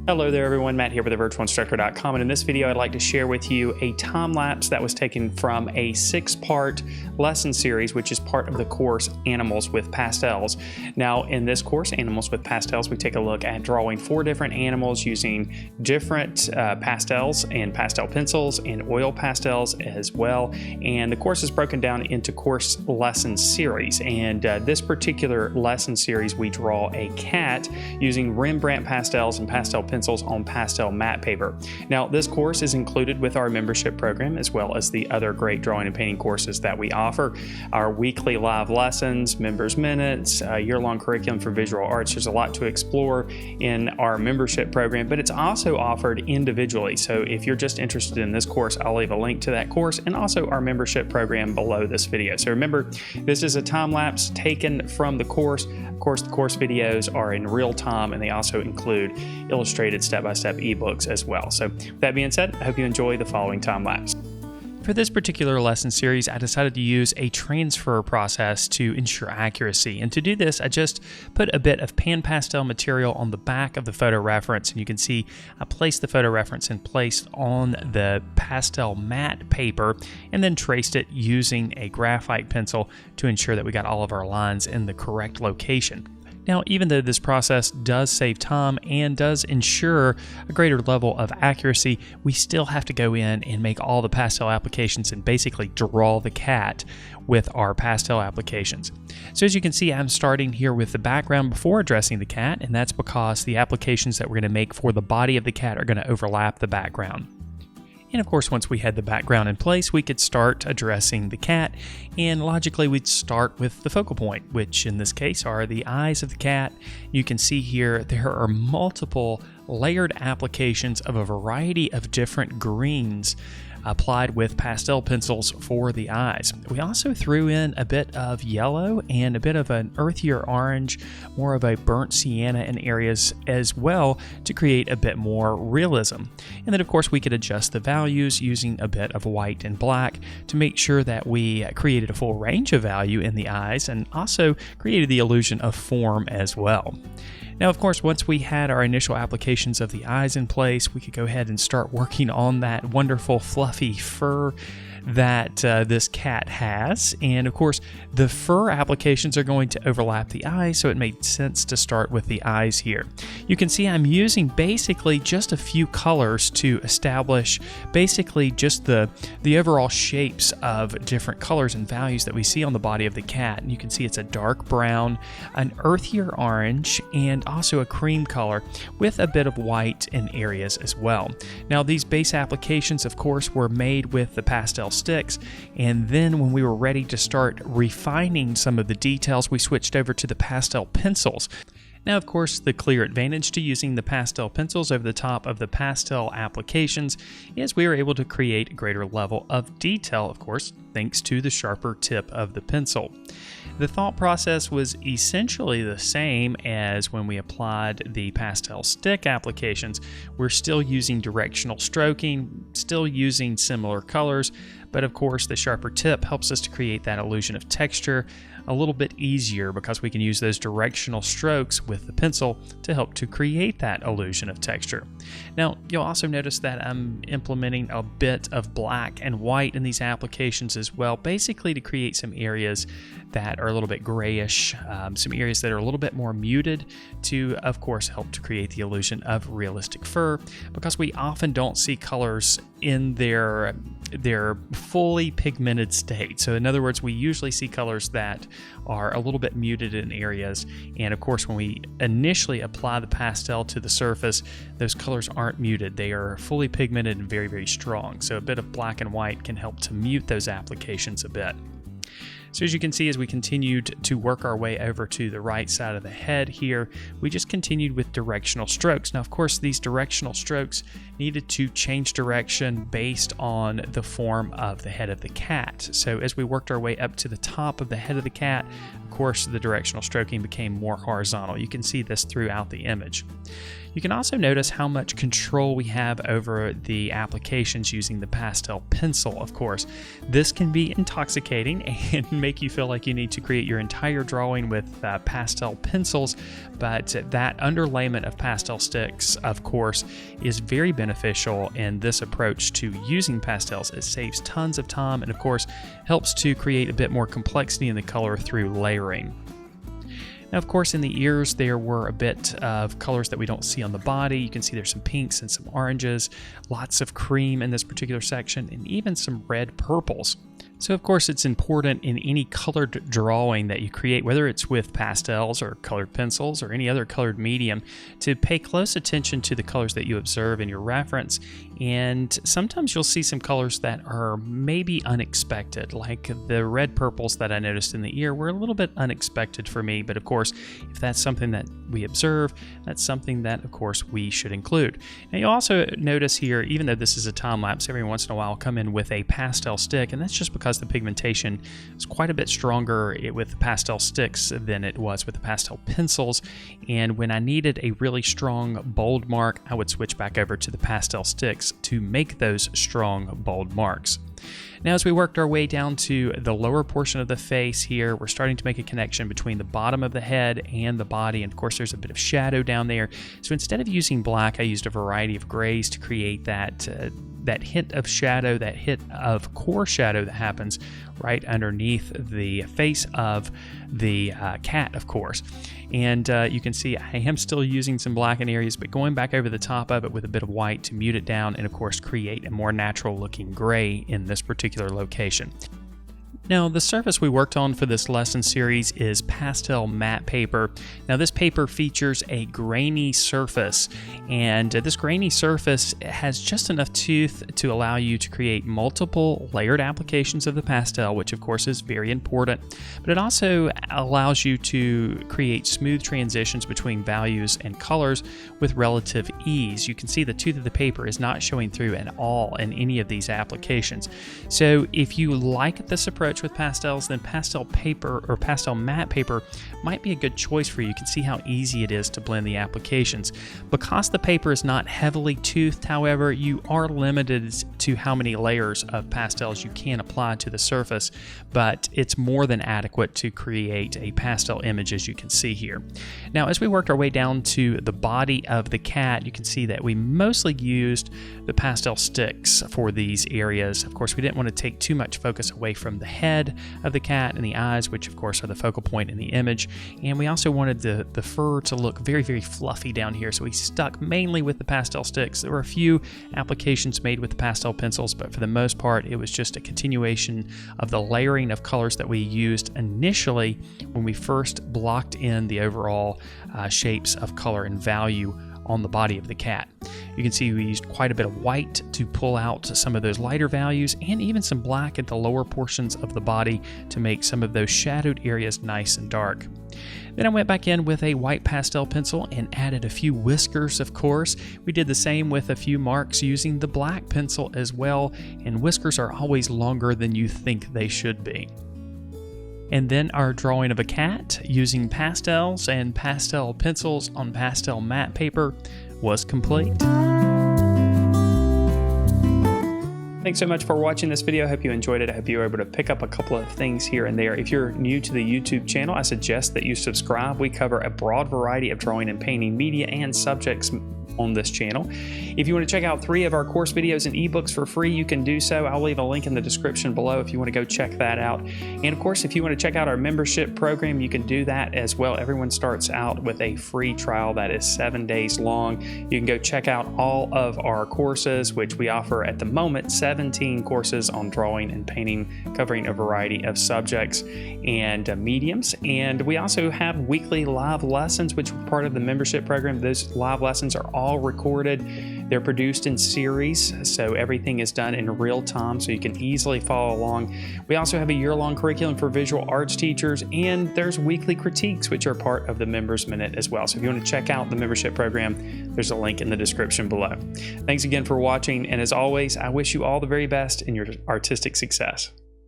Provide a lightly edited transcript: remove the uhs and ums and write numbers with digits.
Hello there everyone, Matt here with thevirtualinstructor.com, and in this video I'd like to share with you a time lapse that was taken from a 6-part lesson series which is part of the course Animals with Pastels. Now in this course, Animals with Pastels, we take a look at drawing 4 different animals using different pastels and pastel pencils and oil pastels as well, and the course is broken down into course lesson series, and this particular lesson series we draw a cat using Rembrandt pastels and pastel pencils on PastelMat paper. Now, this course is included with our membership program as well as the other great drawing and painting courses that we offer. Our weekly live lessons, members minutes, year-long curriculum for visual arts. There's a lot to explore in our membership program, but it's also offered individually. So if you're just interested in this course, I'll leave a link to that course and also our membership program below this video. So remember, this is a time lapse taken from the course. Of course, the course videos are in real time and they also include illustrated step-by-step ebooks as well. So with that being said, I hope you enjoy the following time lapse. For this particular lesson series, I decided to use a transfer process to ensure accuracy. And to do this, I just put a bit of pan pastel material on the back of the photo reference. And you can see I placed the photo reference in place on the PastelMat paper and then traced it using a graphite pencil to ensure that we got all of our lines in the correct location. Now, even though this process does save time and does ensure a greater level of accuracy, we still have to go in and make all the pastel applications and basically draw the cat with our pastel applications. So as you can see, I'm starting here with the background before addressing the cat, and that's because the applications that we're going to make for the body of the cat are going to overlap the background. And of course, once we had the background in place, we could start addressing the cat, and logically we'd start with the focal point, which in this case are the eyes of the cat. You can see here there are multiple layered applications of a variety of different greens applied with pastel pencils for the eyes. We also threw in a bit of yellow and a bit of an earthier orange, more of a burnt sienna in areas as well to create a bit more realism. And then of course we could adjust the values using a bit of white and black to make sure that we created a full range of value in the eyes and also created the illusion of form as well. Now, of course, once we had our initial applications of the eyes in place, we could go ahead and start working on that wonderful fluffy fur that this cat has. And of course, the fur applications are going to overlap the eyes, so it made sense to start with the eyes here. You can see I'm using basically just a few colors to establish basically just the overall shapes of different colors and values that we see on the body of the cat. And you can see it's a dark brown, an earthier orange, and also a cream color with a bit of white in areas as well. Now, these base applications, of course, were made with the pastel sticks, and then when we were ready to start refining some of the details, we switched over to the pastel pencils. Now, of course, the clear advantage to using the pastel pencils over the top of the pastel applications is we were able to create a greater level of detail, of course, thanks to the sharper tip of the pencil. The thought process was essentially the same as when we applied the pastel stick applications. We're still using directional stroking, still using similar colors, but of course the sharper tip helps us to create that illusion of texture a little bit easier because we can use those directional strokes with the pencil to help to create that illusion of texture. Now, you'll also notice that I'm implementing a bit of black and white in these applications as well, basically to create some areas that are a little bit grayish, some areas that are a little bit more muted to, of course, help to create the illusion of realistic fur, because we often don't see colors in their fully pigmented state. So in other words, we usually see colors that are a little bit muted in areas, and of course when we initially apply the pastel to the surface, those colors aren't muted. They are fully pigmented and very, very strong. So a bit of black and white can help to mute those applications a bit. So as you can see, as we continued to work our way over to the right side of the head here, we just continued with directional strokes. Now, of course, these directional strokes needed to change direction based on the form of the head of the cat. So as we worked our way up to the top of the head of the cat, of course, the directional stroking became more horizontal. You can see this throughout the image. You can also notice how much control we have over the applications using the pastel pencil, of course. This can be intoxicating and make you feel like you need to create your entire drawing with pastel pencils, but that underlayment of pastel sticks, of course, is very beneficial in this approach to using pastels. It saves tons of time and, of course, helps to create a bit more complexity in the color through layering. Now, of course, in the ears, there were a bit of colors that we don't see on the body. You can see there's some pinks and some oranges, lots of cream in this particular section, and even some red purples. So, of course, it's important in any colored drawing that you create, whether it's with pastels or colored pencils or any other colored medium, to pay close attention to the colors that you observe in your reference. And sometimes you'll see some colors that are maybe unexpected, like the red purples that I noticed in the ear were a little bit unexpected for me. But of course, if that's something that we observe, that's something that, of course, we should include. Now, you'll also notice here, even though this is a time lapse, every once in a while I'll come in with a pastel stick, and that's just because the pigmentation is quite a bit stronger with the pastel sticks than it was with the pastel pencils. And when I needed a really strong, bold mark, I would switch back over to the pastel sticks to make those strong, bold marks. Now, as we worked our way down to the lower portion of the face here, we're starting to make a connection between the bottom of the head and the body. And of course, there's a bit of shadow down there. So instead of using black, I used a variety of grays to create that hint of shadow, that hint of core shadow that happens right underneath the face of the cat, of course. And you can see I am still using some black in areas, but going back over the top of it with a bit of white to mute it down and, of course, create a more natural looking gray in this particular location. Now, the surface we worked on for this lesson series is PastelMat paper. Now, this paper features a grainy surface, and this grainy surface has just enough tooth to allow you to create multiple layered applications of the pastel, which of course is very important, but it also allows you to create smooth transitions between values and colors with relative ease. You can see the tooth of the paper is not showing through at all in any of these applications. So if you like this approach with pastels, then pastel paper or PastelMat paper might be a good choice for you. You can see how easy it is to blend the applications. Because the paper is not heavily toothed, however, you are limited to how many layers of pastels you can apply to the surface, but it's more than adequate to create a pastel image, as you can see here. Now, as we worked our way down to the body of the cat, you can see that we mostly used the pastel sticks for these areas. Of course, we didn't want to take too much focus away from the head of the cat and the eyes, which of course are the focal point in the image. And we also wanted the fur to look very, very fluffy down here. So we stuck mainly with the pastel sticks. There were a few applications made with the pastel pencils, but for the most part, it was just a continuation of the layering of colors that we used initially when we first blocked in the overall shapes of color and value on the body of the cat. You can see we used quite a bit of white to pull out some of those lighter values, and even some black at the lower portions of the body to make some of those shadowed areas nice and dark. Then I went back in with a white pastel pencil and added a few whiskers, of course. We did the same with a few marks using the black pencil as well, and whiskers are always longer than you think they should be. And then our drawing of a cat using pastels and pastel pencils on PastelMat paper was complete. Thanks so much for watching this video. I hope you enjoyed it. I hope you were able to pick up a couple of things here and there. If you're new to the YouTube channel, I suggest that you subscribe. We cover a broad variety of drawing and painting media and subjects on this channel. If you want to check out 3 of our course videos and ebooks for free, you can do so. I'll leave a link in the description below if you want to go check that out. And of course, if you want to check out our membership program, you can do that as well. Everyone starts out with a free trial that is 7 days long. You can go check out all of our courses, which we offer at the moment 17 courses on drawing and painting, covering a variety of subjects and mediums. And we also have weekly live lessons, which are part of the membership program. Those live lessons are all recorded. They're produced in series, so everything is done in real time, so you can easily follow along. We also have a year-long curriculum for visual arts teachers, and there's weekly critiques, which are part of the Members Minute as well. So if you want to check out the membership program, there's a link in the description below. Thanks again for watching, and as always, I wish you all the very best in your artistic success.